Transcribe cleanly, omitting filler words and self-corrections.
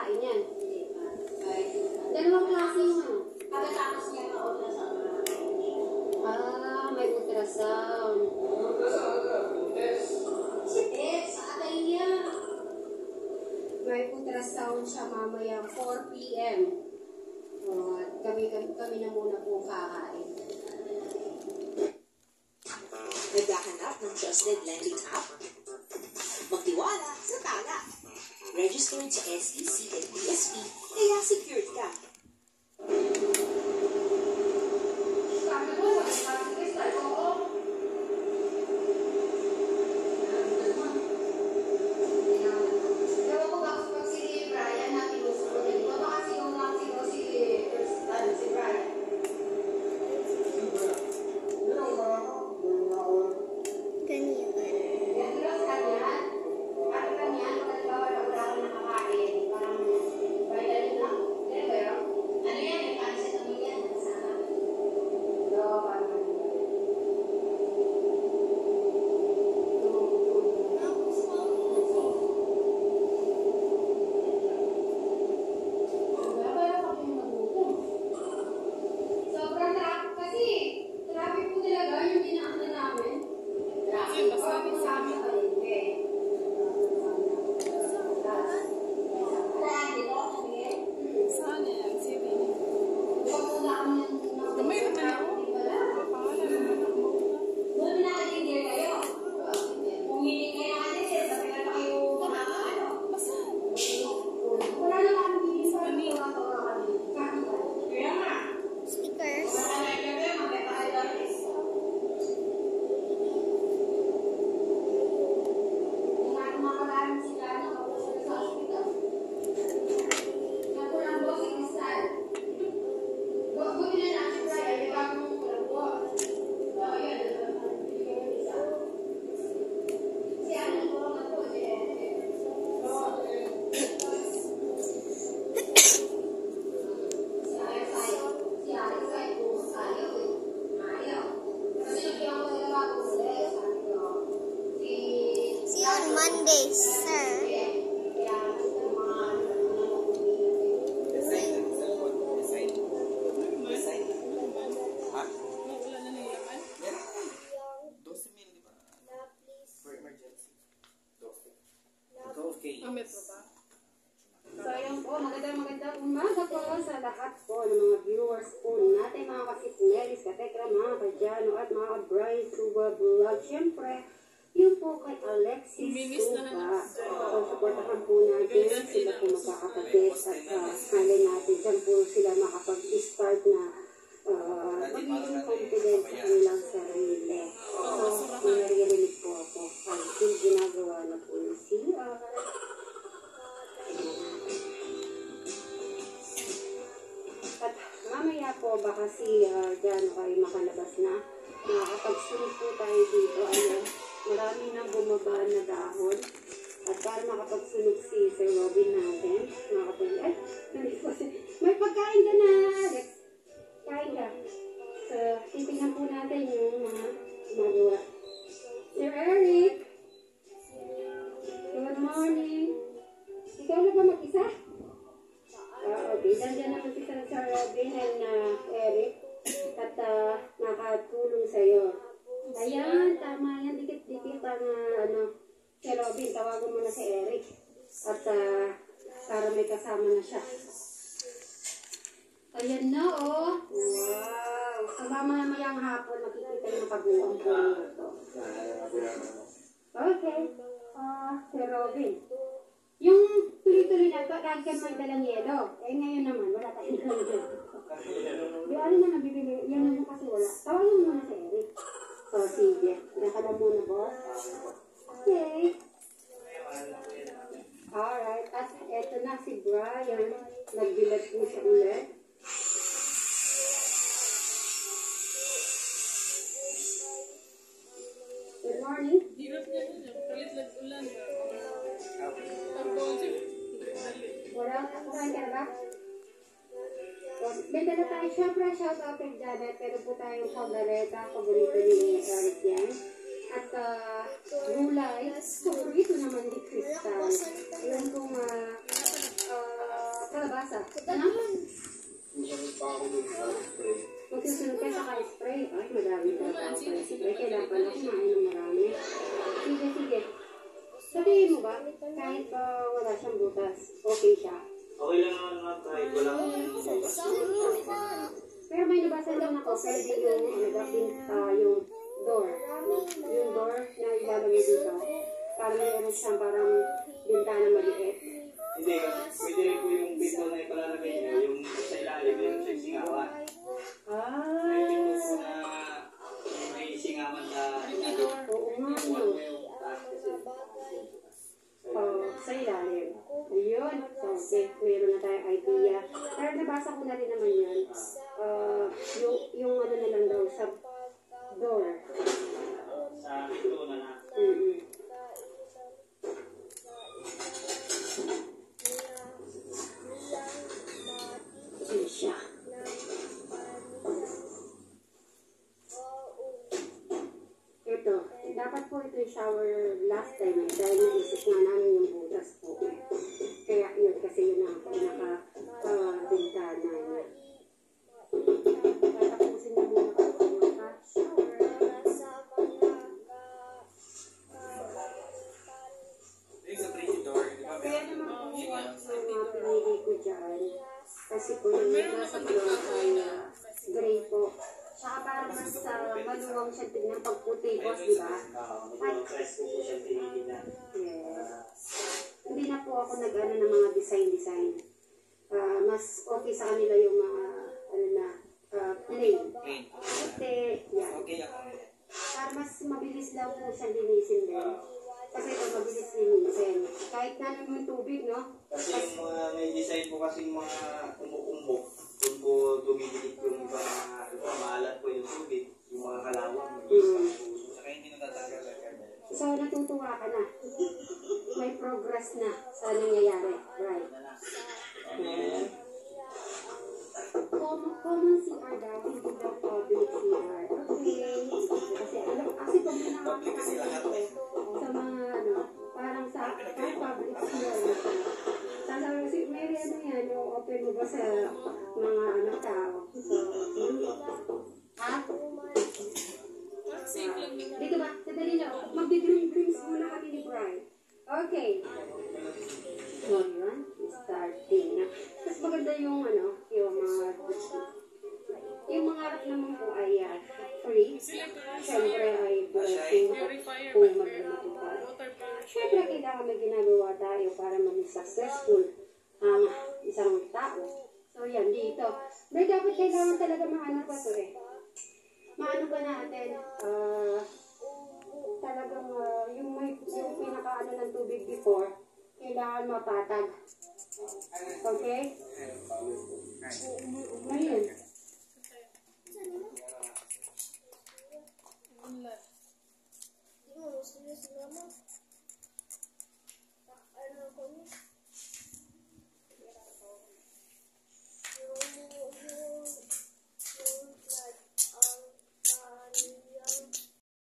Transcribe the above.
makakain yan. Dalawang klase yung ano. Pagkatapos niya na ultrasound. May ultrasound. Sa atay niya. May ultrasound siya mamaya 4 p.m. At kami na muna po kakain. Naghahanap ng trusted lending app? Magtiwala sa Tala. Registered sa SEC at BSP, kaya secured ka. Monday, sir. So ayun po, magandang umaga po sa lahat po ng mga viewers po natin, mga kasitnelis, katekra, mga kadyano at mga ka-Bryce Suba Vlog. Siyempre, yun po kay Alexis Suba. So supportahan po natin sila po magkakapagit at halin natin dyan po sila makapag-start na magiging confident sa kanilang sarili. So, naririnig po ako. Yung ginagawa na po yung CR. At mamaya po baka si Jano ay makalabas na. Makakapagsunod po tayo dito. Ayun, marami nang bumaba na dahon. At para makapagsunog si Sir Robin natin, ay, may pagkain ka na, Alex. Kain ka. So, titingnan po natin yung mga magawa. Sir Eric! Good morning! Ikaw na ba mag-isa? Okay, nandiyan naman si Sir Robin and Eric at nakatulong sa'yo. Ayan, tama yan. Dikit-dikit ang si Robin. Tawagan mo na si Eric at para may kasama na siya. Ayan na, oh. Wow. So, mamayang hapon, makikita yung pag-uwang po nito. Okay. Sir Robin. Yung tuloy-tuloy na ito, lagi ka may dalang yelo. Eh, ngayon naman, wala tayong dalang yelo. Di, ano na nabibili? Yan naman kasi wala. Tawagan mo muna si Eric. So, sige. Naka na muna, boss. Okay. Alright. At eto na si Brian. Nagbilag po siya ulit. Good morning. Hirap niya yun. Kalit nag-ulan. Wala ka kumain ka na ba? May dala tayo. Siyempre, shout out kay Janet. Pero po tayong pagareta. Paborito ni Eric yan. At gulay. Paborito naman ni Crystal. Alam kong nabasa? Ano? Magsusunod ka sa ka-spray. Ay, madami ka pa ako spray. Kailangan pala kumain ng marami. Sige, sige. Sabihin mo ba, kahit ba wala siyang butas, okay siya? Okay lang naman mga kahit wala akong bukas. Pero may nabasa lang ako, pwede yung, yung door. Yung door na ilalagay dito. Parang meron siyang parang bintana maliit. Hindi, pwede rin po yung pinto na ipalalagay niyo, yung sa ilalim, yung sa singawan. May pinto po na may singawan na Oo nga, no. Sa ilalim. Ayun. So, okay. Meron na tayong idea. Pero nabasa ko na rin naman yan. Yung ano na lang daw sa door. sa pinto na na. Ayun siya. Ito. Dapat po ito yung shower last time eh. Dahil naisip nga namin yung butas po. Kaya yun kasi yun ang pinaka-bintana niya. Tatapusin na muna ako yung hot shower. Kaya naman po yung mga pinili ko dyan. Kasi po yung nasa floor ay gray po. Saka parang mas maluwang siya tignan pag puti, boss, di ba? Mag-press po po siya tinigin na. Yes. Hindi na po ako nag-ano ng mga design. Mas okay sa kanila yung mga, plain. Puti, yan. Para mas mabilis lang po siyang linisin din. Kasi ito mabilis linisin. Kahit na naman tubig, no? Kasi yung mga may design po kasi yung mga umbok-umbok, doon po dumidilig yung mga maalat po yung tubig, yung mga kalawang. Saka hindi natatanggal sa kanya. So, natutuwa ka na. May progress na sa nangyayari. Right. Common CR daw, hindi daw public CR. Okay. Kasi pag pinakakasama sa mga, parang sa public CR na siya. Sasabi ko, Mary, ano yan, open mo ba sa mga tao? So, ha? Dito ba? Sadali na. Magdi-drinks muna kami ni Brian. Okay. So, yun. Starting na. Mas maganda yung yung mga harap naman po ay free. Siyempre ay blessing kung maglumating tayo. Siyempre, kailangan may ginagawa tayo para maging successful ang isang tao. So, yan, dito. Pero dapat kailangan talaga maano pa to eh. Maano ba natin? Talagang yung pinakaano ng tubig before, kailangan mapatag. Okay? Ngayon. Di mo, serious naman.